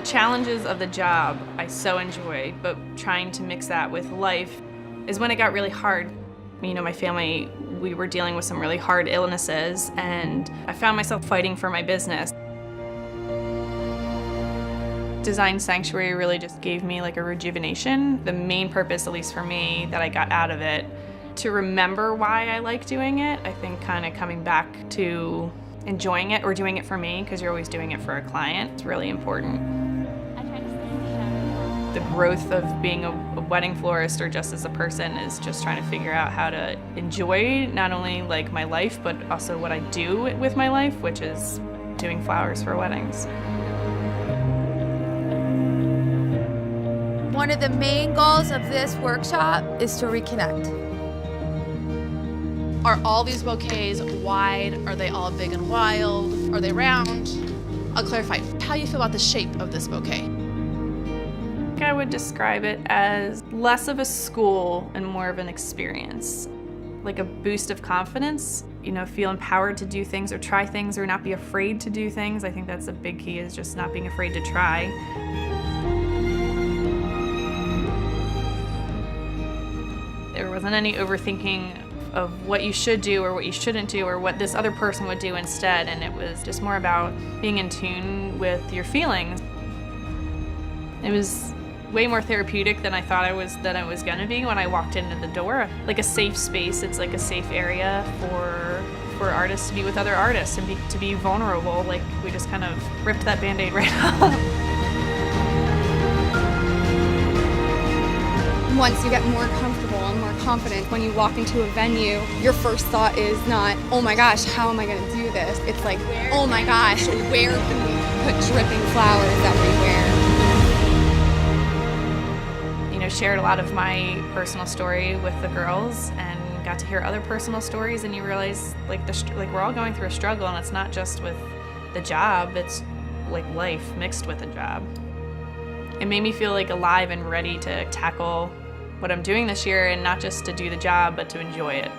challenges of the job I so enjoy, but trying to mix that with life is when it got really hard. You know, my family, we were dealing with some really hard illnesses, and I found myself fighting for my business. Design Sanctuary really just gave me like a rejuvenation. The main purpose, at least for me, that I got out of it, to remember why I like doing it, I think kind of coming back to enjoying it or doing it for me, because you're always doing it for a client, it's really important. The growth of being a wedding florist or just as a person is just trying to figure out how to enjoy not only like my life, but also what I do with my life, which is doing flowers for weddings. One of the main goals of this workshop is to reconnect. Are all these bouquets wide? Are they all big and wild? Are they round? I'll clarify how you feel about the shape of this bouquet. I would describe it as less of a school and more of an experience. Like a boost of confidence, you know, feel empowered to do things or try things or not be afraid to do things. I think that's a big key, is just not being afraid to try. There wasn't any overthinking of what you should do or what you shouldn't do or what this other person would do instead, and it was just more about being in tune with your feelings. It was way more therapeutic than I thought it was gonna be when I walked into the door. Like a safe space, it's like a safe area for artists to be with other artists and to be vulnerable. Like we just kind of ripped that Band-Aid right off. Once you get more comfortable and more confident, when you walk into a venue, your first thought is not, oh my gosh, how am I gonna do this? It's like, oh my gosh, where can we put dripping flowers everywhere? You know, shared a lot of my personal story with the girls and got to hear other personal stories, and you realize like we're all going through a struggle, and it's not just with the job, it's like life mixed with a job. It made me feel like alive and ready to tackle what I'm doing this year, and not just to do the job, but to enjoy it.